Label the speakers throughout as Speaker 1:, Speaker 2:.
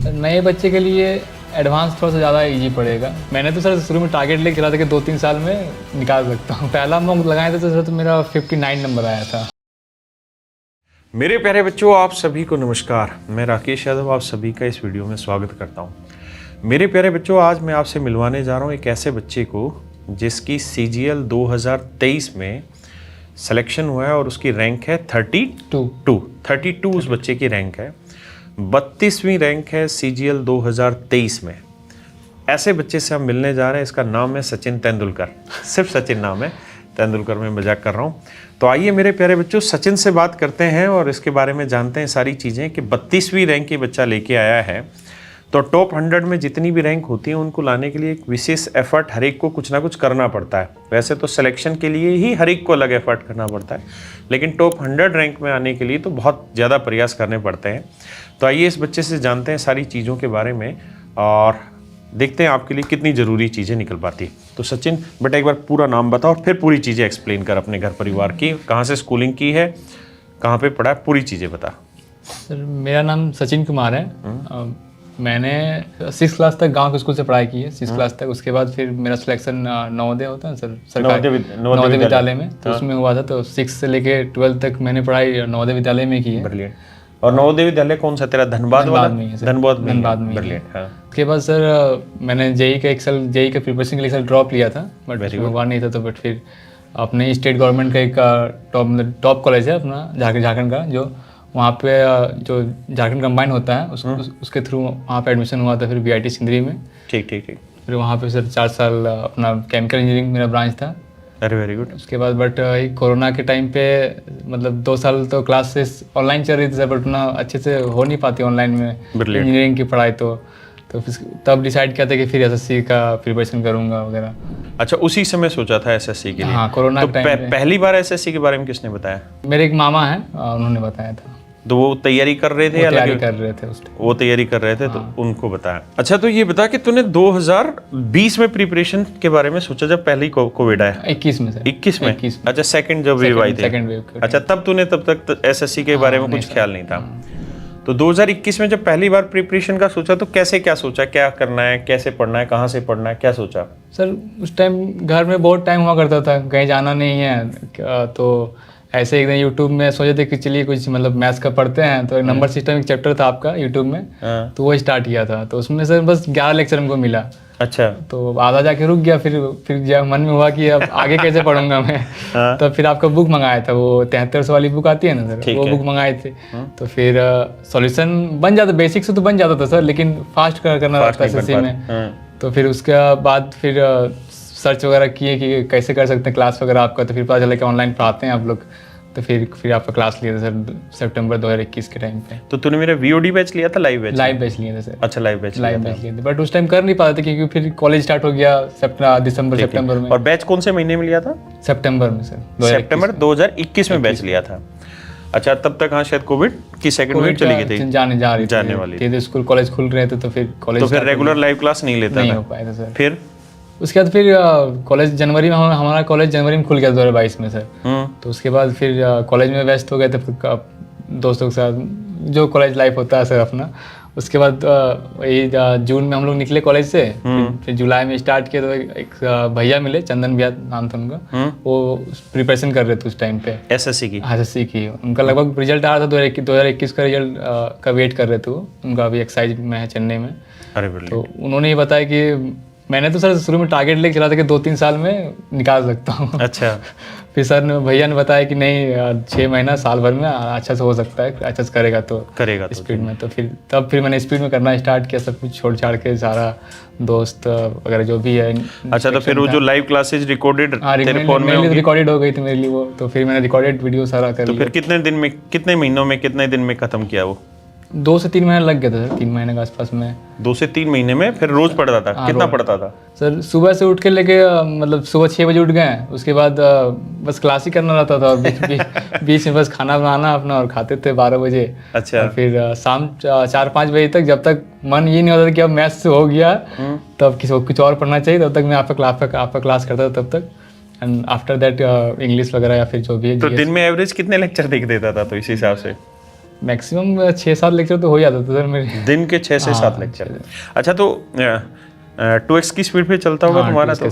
Speaker 1: नए बच्चे के लिए एडवांस थोड़ा सा ज़्यादा इजी पड़ेगा। मैंने तो सर शुरू में टारगेट लेके चला था कि 2-3 साल में निकाल सकता हूँ। पहला मॉक लगाया था तो सर तो मेरा 59 नंबर आया था।
Speaker 2: मेरे प्यारे बच्चों, आप सभी को नमस्कार। मैं राकेश यादव आप सभी का इस वीडियो में स्वागत करता हूँ। मेरे प्यारे बच्चों, आज मैं आपसे मिलवाने जा रहा हूँ एक ऐसे बच्चे को जिसकी CGL 2023 में सिलेक्शन हुआ है और उसकी रैंक है 32 उस बच्चे की रैंक है। 32वीं रैंक है CGL 2023 में। ऐसे बच्चे से हम मिलने जा रहे हैं। इसका नाम है सचिन तेंदुलकर। सिर्फ सचिन नाम है, तेंदुलकर में मजाक कर रहा हूँ। तो आइए मेरे प्यारे बच्चों, सचिन से बात करते हैं और इसके बारे में जानते हैं सारी चीज़ें कि 32वीं रैंक की बच्चा लेके आया है। तो टॉप 100 में जितनी भी रैंक होती है उनको लाने के लिए एक विशेष एफर्ट हर एक को कुछ ना कुछ करना पड़ता है। वैसे तो सिलेक्शन के लिए ही हर एक को अलग एफर्ट करना पड़ता है, लेकिन टॉप 100 रैंक में आने के लिए तो बहुत ज़्यादा प्रयास करने पड़ते हैं। तो आइए इस बच्चे से जानते हैं सारी चीज़ों के बारे में और देखते हैं आपके लिए कितनी ज़रूरी चीज़ें निकल पाती है। तो सचिन बेटा, एक बार पूरा नाम बताओ और फिर पूरी चीज़ें एक्सप्लेन कर अपने घर परिवार की, कहाँ से स्कूलिंग की है, कहाँ पे पढ़ा है, पूरी चीज़ें बता।
Speaker 1: सर मेरा नाम सचिन कुमार है। मैंने 6 क्लास तक गांव के स्कूल से पढ़ाई की है, 6 क्लास तक। उसके बाद फिर मेरा सिलेक्शन नवोदय होता है सर, सरकारी नवोदय विद्यालय में, तो उसमें हुआ था। तो 6 से लेके 12 तक मैंने पढ़ाई नवोदय विद्यालय में की है।
Speaker 2: ब्रिलियंट। और नवोदय विद्यालय कौन सा तेरा? धनबाद में है। धनबाद में। ब्रिलियंट। हाँ।
Speaker 1: उसके बाद सर मैंने जेई का प्रिपरेशन के लिए सर ड्रॉप लिया था, बट हुआ नहीं था। तो बट फिर अपने स्टेट गवर्नमेंट का एक टॉप कॉलेज है अपना झारखंड का, जो वहाँ पे जो झारखंड कंबाइन होता है उसके थ्रू वहाँ पे एडमिशन हुआ था। फिर VIT सिंदरी में। ठीक। फिर वहाँ पे सर 4 साल अपना केमिकल इंजीनियरिंग मेरा ब्रांच था। अरे वेरी गुड। उसके बाद बट कोरोना के टाइम पे मतलब 2 साल तो क्लासेस ऑनलाइन चल रही थी सर, बट उतना अच्छे से हो नहीं पाती ऑनलाइन में इंजीनियरिंग की पढ़ाई। तो फिर तब डिसाइड किया था कि फिर SSC का प्रिपरेशन करूँगा वगैरह।
Speaker 2: अच्छा, उसी समय सोचा था SSC के लिए?
Speaker 1: हाँ, कोरोना के टाइम पे।
Speaker 2: पहली बार SSC के बारे में किसने बताया?
Speaker 1: मेरे एक मामा हैं, उन्होंने बताया था।
Speaker 2: तो वो तैयारी कर रहे थे?
Speaker 1: तैयारी कर रहे थे उस टाइम।
Speaker 2: वो तैयारी कर रहे थे। हाँ। तो उनको बताया। अच्छा, तो ये बता कि तूने 2020 में प्रिपरेशन के बारे में सोचा जब पहली कोविड आया?
Speaker 1: 21 में सर।
Speaker 2: 21 में? अच्छा, सेकंड जब वेव आई थी। अच्छा, तब तक SSC के बारे में कुछ ख्याल नहीं था। तो 2021 में जब पहली बार प्रिपरेशन का सोचा तो कैसे क्या सोचा, क्या करना है, कैसे पढ़ना है, कहाँ से पढ़ना है, क्या सोचा?
Speaker 1: सर उस टाइम घर में बहुत टाइम हुआ करता था, कहीं जाना नहीं है, तो ऐसे एकदम यूट्यूब में सोचे थे कि चलिए कुछ मतलब मैथ्स का पढ़ते हैं। तो नंबर सिस्टम एक चैप्टर था आपका यूट्यूब में, तो वो स्टार्ट किया था। तो उसमें सर बस 11 लेक्चर हमको मिला। अच्छा। तो आधा जाके रुक गया। फिर जब मन में हुआ कि अब आगे कैसे पढ़ूंगा मैं। हाँ। तो फिर आपका बुक मंगाया था, वो 7300 वाली बुक आती है ना सर, वो बुक मंगाए थे। तो फिर सॉल्यूशन बन जाता, बेसिक से तो बन जाता था सर, लेकिन फास्ट करना रहता है SSC में। तो फिर उसके बाद फिर सर्च वगैरह किए कि कैसे कर सकते हैं क्लास वगैरह आपका। तो फिर पता चला कि ऑनलाइन पढ़ाते हैं आप लोग। तो फिर आपका क्लास लिया था सर सितंबर 2021 के टाइम पे। तो
Speaker 2: तूने मेरा VOD बैच लिया था? लाइव बैच
Speaker 1: लिया था सर।
Speaker 2: अच्छा, लाइव बैच लिया
Speaker 1: था। बट उस टाइम कर नहीं पाते थे क्योंकि फिर कॉलेज स्टार्ट हो गया सितंबर में।
Speaker 2: और बैच कौन से महीने में लिया था?
Speaker 1: सितंबर में सर,
Speaker 2: सितंबर 2021 में बैच लिया था। अच्छा, तब तक हाँ शायद कोविड की सेकंड वेव चली गई थी, जाने वाली थी।
Speaker 1: स्कूल कॉलेज खुल रहे थे, तो फिर
Speaker 2: रेगुलर लाइव क्लास नहीं लेता
Speaker 1: नहीं हो पाया था सर।
Speaker 2: फिर
Speaker 1: उसके बाद फिर कॉलेज जनवरी में, हमारा कॉलेज जनवरी में खुल गया 2022 में सर। तो उसके बाद फिर कॉलेज में व्यस्त हो गए थे दोस्तों के साथ, जो कॉलेज लाइफ होता है सर अपना। उसके बाद यही जून में हम लोग निकले कॉलेज से। फिर जुलाई में स्टार्ट किया। तो एक भैया मिले, चंदन भैया नाम था उनका। वो प्रिपरेशन कर रहे थे उस टाइम पे SSC की। उनका लगभग रिजल्ट आ रहा था 2021 का रिजल्ट का वेट कर रहे थे वो। उनका अभी एक्साइज में है चेन्नई में। तो उन्होंने ये बताया कि मैंने तो सर शुरू में टारगेट लेके चला था कि 2-3 साल में निकाल सकता हूँ। अच्छा। फिर भैया ने बताया कि नहीं, 6 महीना साल भर में अच्छा से हो सकता है, अच्छा से करेगा तो स्पीड में। तो फिर मैंने स्पीड में करना स्टार्ट किया, सब कुछ छोड़ छाड़ के, सारा दोस्त वगैरह जो भी है।
Speaker 2: अच्छा, तो फिर वो जो लाइव क्लासेज रिकॉर्डेड
Speaker 1: तेरे फोन में रिकॉर्डेड हो गई थी मेरे लिए वो। तो फिर मैंने रिकॉर्डेड वीडियो सारा कर लिया।
Speaker 2: तो फिर कितने महीनों में, कितने दिन में खत्म किया वो?
Speaker 1: 2 से 3 महीने लग गया था सर, 3 महीने के आसपास में।
Speaker 2: 2 से 3 महीने में? फिर रोज पढ़ता था? कितना पढ़ता था
Speaker 1: सर? सुबह से उठ के लेके मतलब सुबह 6 बजे उठ गए, उसके बाद बस क्लास ही करना रहता था, और बीच में बस खाना बनाना अपना, और खाते थे 12 बजे। अच्छा। फिर शाम 4-5 बजे तक, जब तक मन ये नहीं होता था कि अब मैथ्स हो गया, तब कुछ और पढ़ना चाहिए, तब तक मैं आपका क्लास करता था तब तक। एंड आफ्टर दैट इंग्लिश वगैरह या फिर जो भी है।
Speaker 2: तो दिन में एवरेज कितने लेक्चर देख देता था तो इस हिसाब से?
Speaker 1: मैक्सिमम 6-7 लेक्चर तो हो जाता था सर मेरे
Speaker 2: दिन के 6 से 7 लेक्चर। अच्छा, तो 2x की स्पीड पे चलता होगा तुम्हारा तो?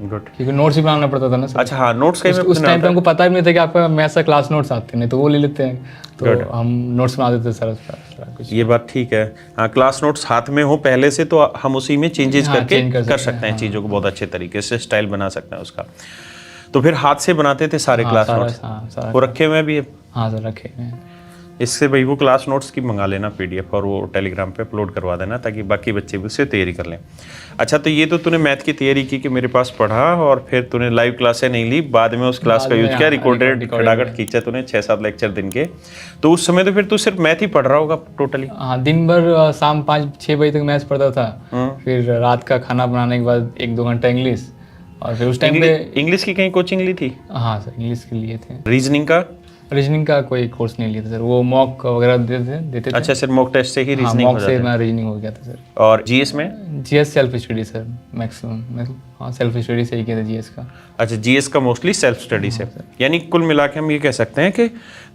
Speaker 2: गुड।
Speaker 1: क्योंकि नोट्स भी बनाना पड़ता था ना सर।
Speaker 2: अच्छा हाँ, नोट्स कहीं
Speaker 1: उस टाइम पे हमको पता भी नहीं था कि आपका मैथ्स का क्लास नोट्स आते नहीं, तो वो ले लेते हैं, तो हम नोट्स बना देते सर उसका कुछ।
Speaker 2: ये बात ठीक है। हाँ, क्लास नोट्स हाथ में हो पहले से तो हम उसी में चेंजेस करके कर सकते हैं चीज़ों को बहुत अच्छे तरीके से, स्टाइल बना सकते हैं उसका। तो फिर हाथ से बनाते थे सारे क्लास नोट्स? वो रखे हुए भी?
Speaker 1: हाँ सर, रखे हुए हैं।
Speaker 2: इससे भाई वो क्लास नोट्स की मंगा लेना PDF और वो टेलीग्राम पे अपलोड करवा देना, ताकि बाकी बच्चे भी उससे तैयारी कर लें। अच्छा, तो ये तो तूने मैथ की तैयारी की कि मेरे पास पढ़ा, और फिर तूने लाइव क्लासें नहीं ली, बाद में उस क्लास का यूज किया, रिकॉर्डेड खड़ाखट खींचा तूने 6-7 लेक्चर दिन के। तो उस समय तो फिर तू सिर्फ मैथ ही पढ़ रहा होगा टोटली?
Speaker 1: हाँ, दिन भर शाम 5-6 बजे तक मैथ्स पढ़ता था, फिर रात का खाना बनाने के बाद 1-2 घंटा इंग्लिश, और फिर उस टाइम पे
Speaker 2: इंग्लिश की कहीं कोचिंग ली थी?
Speaker 1: हाँ सर, इंग्लिश के लिए थे।
Speaker 2: रीजनिंग
Speaker 1: का कोई कोर्स नहीं लिया था सर, वो मॉक वगैरह देते थे।
Speaker 2: अच्छा, सिर्फ मॉक टेस्ट से ही रीजनिंग
Speaker 1: हो जाता है? हाँ, मॉक से मैं रीजनिंग हो गया था सर।
Speaker 2: और जीएस में?
Speaker 1: GS self study sir maximum. हाँ, सेल्फ स्टडी से ही किया था जीएस का।
Speaker 2: अच्छा, जीएस का मोस्टली सेल्फ स्टडी से। यानी कुल मिला के हम ये कह सकते हैं कि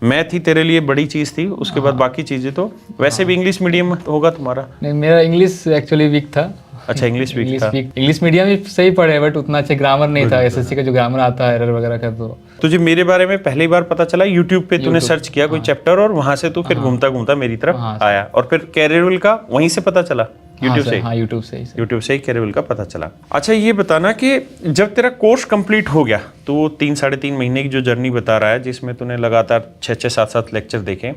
Speaker 2: मैथ ही तेरे लिए बड़ी चीज़ थी, उसके बाद बाकी चीज़ें तो वैसे भी इंग्लिश मीडियम होगा तुम्हारा?
Speaker 1: नहीं, मेरा इंग्लिश एक्चुअली वीक था।
Speaker 2: अच्छा, इंग्लिश वीक था।
Speaker 1: इंग्लिश मीडियम भी सही पढ़े, बट उतना अच्छा ग्रामर नहीं था। एसएससी का जो ग्रामर आता है एरर वगैरह का, तो
Speaker 2: तुझे मेरे बारे में पहली बार पता चला यूट्यूब पे, तूने सर्च किया कोई चैप्टर, और वहां से तू फिर घूमता घूमता मेरी तरफ आया, और फिर कैरियर का वहीं से पता चला? यूट्यूब से? हाँ, यूट्यूब से ही कैरियर का पता चला। अच्छा, ये बताना कि जब तेरा कोर्स कंप्लीट हो गया, तो 3-3.5 महीने की जो जर्नी बता रहा है, जिसमें तूने लगातार 6-6, 7-7 लेक्चर देखे,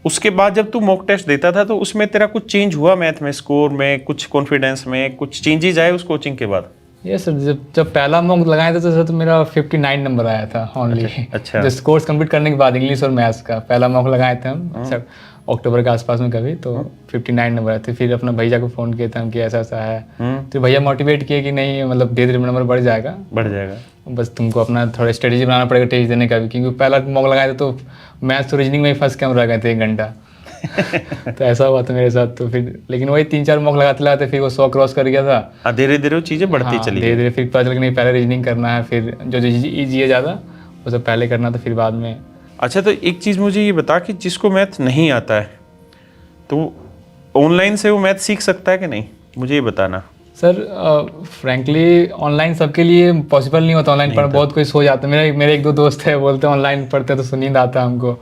Speaker 2: उसके बाद जब तू मॉक टेस्ट देता था तो उसमें तेरा कुछ चेंज हुआ मैथ में, स्कोर में, कुछ कॉन्फिडेंस में, कुछ चेंजेस आए उस कोचिंग के बाद?
Speaker 1: ये सर, जब पहला मॉक लगाया था तो सर, तो मेरा 59 नंबर आया था ओनली। अच्छा। जो कोर्स कंप्लीट करने के बाद इंग्लिश और मैथ्स का पहला मॉक लगाए थे हम सर, अक्टूबर के आसपास में कभी, तो 59 नंबर आए थे। फिर अपना भैया को फ़ोन किया था कि ऐसा ऐसा है, तो भैया मोटिवेट किए कि नहीं, मतलब धीरे धीरे नंबर बढ़ जाएगा, बस तुमको अपना थोड़ा स्ट्रेटेजी बनाना पड़ेगा टेस्ट देने का भी, क्योंकि पहला मॉक लगाए थे तो मैथ्स तो रीजनिंग में ही फंस के हम रह गए थे 1 घंटा। तो ऐसा हुआ था मेरे साथ। तो फिर लेकिन वही 3-4 मॉक लगाते फिर वो 100 क्रॉस कर गया था।
Speaker 2: धीरे धीरे वो चीज़ें बढ़ती चली,
Speaker 1: धीरे धीरे फिर पता चला कि नहीं, पहले रीजनिंग करना है, फिर जो ईजी है ज़्यादा वो सब पहले करना था, फिर बाद में।
Speaker 2: अच्छा, तो एक चीज़ मुझे ये बता कि जिसको मैथ नहीं आता है तो ऑनलाइन से वो मैथ सीख सकता है कि नहीं, मुझे ये बताना।
Speaker 1: सर फ्रैंकली ऑनलाइन सबके लिए पॉसिबल नहीं होता ऑनलाइन पढ़ना, बहुत कोई सो जाता है। मेरे 1-2 दोस्त है, बोलते हैं ऑनलाइन पढ़ते हैं तो नींद आता है हमको।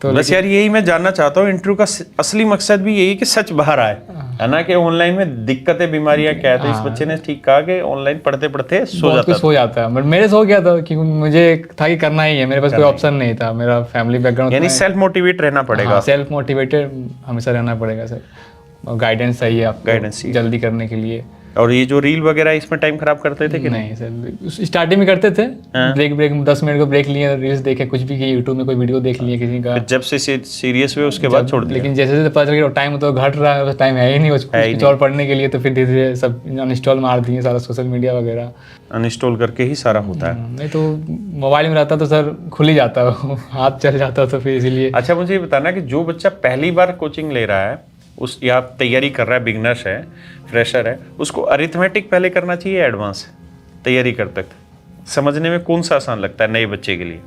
Speaker 1: तो
Speaker 2: बस यार यही मैं जानना चाहता हूँ, इंटरव्यू का असली मकसद भी यही कि सच बाहर आए, है ना, कि ऑनलाइन में दिक्कतें बीमारियां क्या है। तो इस बच्चे ने ठीक कहा कि ऑनलाइन पढ़ते पढ़ते सो जाता है।
Speaker 1: मेरे सो गया था, क्योंकि मुझे था कि करना ही है, मेरे पास कोई ऑप्शन नहीं था, मेरा फैमिली बैकग्राउंड।
Speaker 2: यानी सेल्फ मोटिवेट रहना पड़ेगा।
Speaker 1: सेल्फ मोटिवेटेड हमेशा रहना पड़ेगा सर, गाइडेंस चाहिए आपको, गाइडेंस जल्दी करने के लिए।
Speaker 2: और ये जो रील वगैरह इसमें टाइम खराब करते थे कि
Speaker 1: नहीं सर, स्टार्टिंग में करते थे। ब्रेक 10 मिनट को ब्रेक लिए, रील्स देखे, कुछ भी किए, यूट्यूब में कोई वीडियो देख लिए किसी का,
Speaker 2: जब से सीरियस हुए उसके बाद छोड़ दिया।
Speaker 1: लेकिन जैसे जैसे पता चल गया टाइम तो घट रहा है, टाइम है ही नहीं कुछ और पढ़ने के लिए, तो फिर धीरे धीरे सब अनइंस्टॉल मार दिए, सारा सोशल मीडिया वगैरह
Speaker 2: अनइंस्टॉल करके ही सारा होता है।
Speaker 1: नहीं तो मोबाइल में रहता तो सर खुल ही जाता, हाथ चल जाता, तो फिर इसीलिए।
Speaker 2: अच्छा, मुझे ये बताना कि जो बच्चा पहली बार कोचिंग ले रहा है, उस या तैयारी कर रहा है, बिगनर्स है, फ्रेशर है, उसको अरिथमेटिक पहले करना चाहिए, एडवांस तैयारी करते समझने में कौन सा आसान लगता है नए बच्चे के लिए?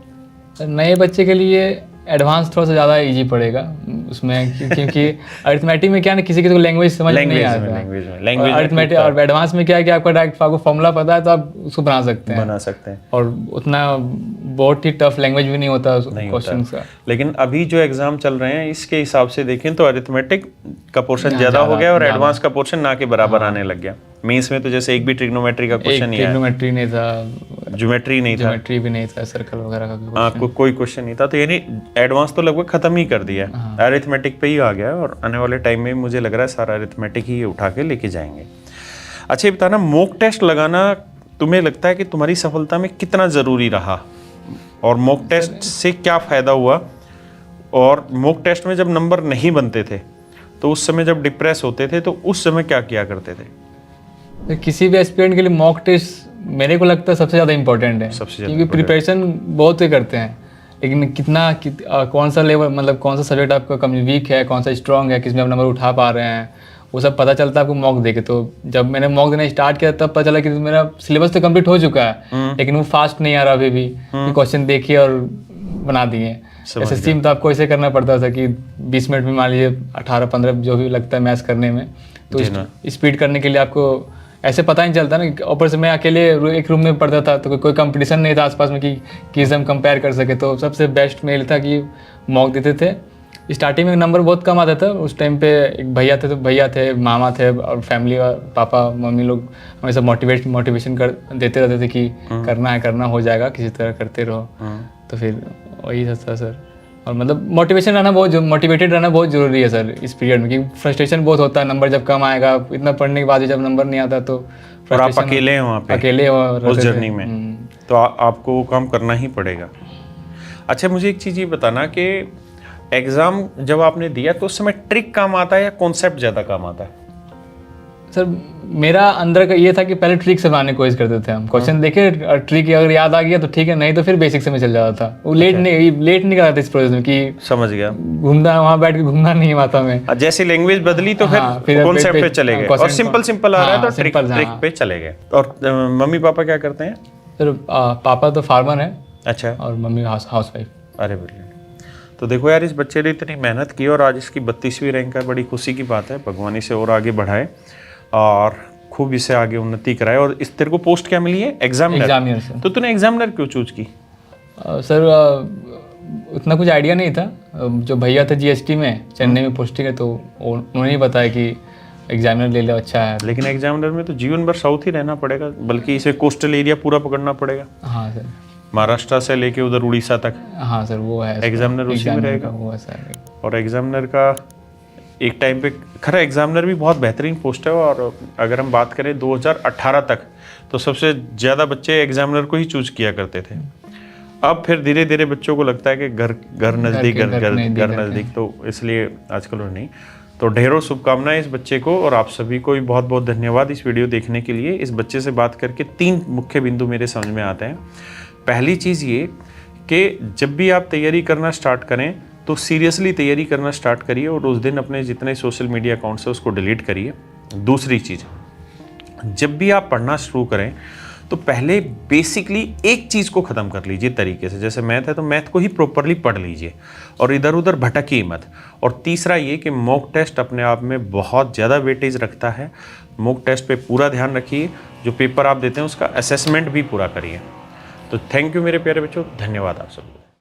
Speaker 1: नए बच्चे के लिए एडवांस थोड़ा सा ज़्यादा इजी पड़ेगा उसमें, क्योंकि अरिथमेटिक में क्या है, किसी को लैंग्वेज समझ नहीं आता, अरिथमेटिक और एडवांस में क्या है कि आपका डायरेक्ट आपको फॉर्मूला पता है तो आप उसको बना सकते हैं, और उतना बहुत ही टफ लैंग्वेज भी नहीं होता क्वेश्चन का।
Speaker 2: लेकिन अभी जो एग्जाम चल रहे हैं इसके हिसाब से देखें तो अरिथमेटिक का पोर्शन ज़्यादा हो गया और एडवांस का पोर्शन ना के बराबर आने लग गया। मेंस में तो जैसे एक भी ट्रिग्नोमेट्री का क्वेश्चन नहीं है,
Speaker 1: ट्रिग्नोमेट्री नहीं था,
Speaker 2: ज्योमेट्री नहीं था,
Speaker 1: ज्योमेट्री भी नहीं था, सर्कल वगैरह का
Speaker 2: आपको कोई क्वेश्चन नहीं था। तो यानी एडवांस तो लगभग खत्म ही कर दिया, अरिथमेटिक पे ही आ गया, और आने वाले टाइम में मुझे लग रहा है सारा अरिथमेटिक ही उठा के लेके जाएंगे। अच्छा, ये बताना, मॉक टेस्ट लगाना तुम्हें लगता है कि तुम्हारी सफलता में कितना ज़रूरी रहा, और मॉक टेस्ट से क्या फ़ायदा हुआ, और मॉक टेस्ट में जब नंबर नहीं बनते थे तो उस समय जब डिप्रेस होते थे तो उस समय क्या किया करते थे?
Speaker 1: किसी भी एस्पिरेंट के लिए मॉक टेस्ट मेरे को लगता है सबसे ज़्यादा इंपॉर्टेंट है, क्योंकि प्रिपरेशन बहुत ही करते हैं, लेकिन कौन सा लेवल, मतलब कौन सा सब्जेक्ट आपका कम वीक है, कौन सा स्ट्रॉन्ग है, किस में आप नंबर उठा पा रहे हैं, वो सब पता चलता है आपको मॉक देके। तो जब मैंने मॉक देना स्टार्ट किया तब पता चला कि मेरा सिलेबस तो कंप्लीट हो चुका है, लेकिन वो फास्ट नहीं आ रहा अभी भी, क्वेश्चन देखिए और बना दिए हैं।
Speaker 2: समझ
Speaker 1: SSC में तो आपको ऐसे करना पड़ता था कि 20 मिनट में मान लीजिए 18-15 जो भी लगता है मैथ्स करने में, तो स्पीड करने के लिए आपको ऐसे पता नहीं चलता ना। ऊपर से मैं अकेले एक रूम में पढ़ता था, तो कोई कंपटीशन नहीं था आसपास में कि हम कंपेयर कर सके। तो सबसे बेस्ट मेल था कि मॉक देते थे। स्टार्टिंग में नंबर बहुत कम आता था। उस टाइम पे एक भैया थे, तो भैया थे, मामा थे और फैमिली और पापा मम्मी लोग हमेशा मोटिवेशन कर देते रहते थे कि करना हो जाएगा, किसी तरह करते रहो। तो फिर वही था सर। और मतलब मोटिवेटेड रहना बहुत ज़रूरी है सर इस पीरियड में, क्योंकि फ्रस्ट्रेशन बहुत होता है नंबर जब कम आएगा। इतना पढ़ने के बाद भी जब नंबर नहीं आता तो
Speaker 2: और आप अकेले हैं वहाँ पे,
Speaker 1: अकेले
Speaker 2: उस जर्नी में, तो आपको वो काम करना ही पड़ेगा। अच्छा, मुझे एक चीज़ ये बताना कि एग्ज़ाम जब आपने दिया तो उस समय ट्रिक काम आता है या कॉन्सेप्ट ज़्यादा काम आता है?
Speaker 1: सर मेरा अंदर का ये था कि पहले ट्रिक से बनाने की कोशिश करते थे हम। क्वेश्चन देखे और ट्रिक अगर याद आ गया तो ठीक है, नहीं तो फिर बेसिक से मैं चल जाता था। वो लेट नहीं कराता इस प्रोसेस में कि
Speaker 2: समझ गया,
Speaker 1: घूमना वहाँ बैठ के घूमना नहीं आता मैं।
Speaker 2: जैसे लैंग्वेज बदली तो फिर कॉन्सेप्ट पे चले गए, और सिंपल आ रहा है तो ट्रिक पे चले गए। और मम्मी पापा क्या करते हैं?
Speaker 1: सर पापा तो फार्मर है।
Speaker 2: अच्छा। और
Speaker 1: मम्मी हाउस वाइफ।
Speaker 2: अरे बढ़िया। तो देखो यार, इस बच्चे ने इतनी मेहनत की और आज इसकी 32वीं रैंक है। बड़ी खुशी की बात है। भगवान इसे और आगे बढ़ाए और खूब इसे आगे उन्नति कराए। और इस तेरे को पोस्ट क्या मिली है? Examiner sir. तो तूने एग्जामिनर क्यों चूज की?
Speaker 1: सर उतना कुछ आइडिया नहीं था। जो भैया थे GST में चेन्नई में पोस्टिंग है, तो उन्होंने ही बताया कि एग्जामिनर ले लो, अच्छा है।
Speaker 2: लेकिन एग्जामिनर में तो जीवन भर साउथ ही रहना पड़ेगा, बल्कि इसे कोस्टल एरिया पूरा पकड़ना पड़ेगा।
Speaker 1: हाँ सर,
Speaker 2: महाराष्ट्र से लेके उधर उड़ीसा तक।
Speaker 1: हाँ सर, वो है
Speaker 2: एग्जामिनर उसी में रहेगा।
Speaker 1: वो है सर। और
Speaker 2: एग्जामिनर का एक टाइम पे खरा एग्जामिनर भी बहुत बेहतरीन पोस्ट है। और अगर हम बात करें 2018 तक, तो सबसे ज़्यादा बच्चे एग्जामिनर को ही चूज किया करते थे। अब फिर धीरे धीरे बच्चों को लगता है कि घर नज़दीक, तो इसलिए आजकल नहीं। तो ढेरों शुभकामनाएं इस बच्चे को, और आप सभी को भी बहुत बहुत धन्यवाद इस वीडियो देखने के लिए। इस बच्चे से बात करके 3 मुख्य बिंदु मेरे समझ में आते हैं। पहली चीज़ ये कि जब भी आप तैयारी करना स्टार्ट करें तो सीरियसली तैयारी करना स्टार्ट करिए, और उस दिन अपने जितने सोशल मीडिया अकाउंट्स है उसको डिलीट करिए। दूसरी चीज़, जब भी आप पढ़ना शुरू करें तो पहले बेसिकली एक चीज़ को ख़त्म कर लीजिए तरीके से। जैसे मैथ है तो मैथ को ही प्रॉपरली पढ़ लीजिए और इधर उधर भटकिए मत। और तीसरा ये कि मॉक टेस्ट अपने आप में बहुत ज़्यादा वेटेज रखता है। मॉक टेस्ट पे पूरा ध्यान रखिए। जो पेपर आप देते हैं उसका असेसमेंट भी पूरा करिए। तो थैंक यू मेरे प्यारे बच्चों, धन्यवाद आप सबको।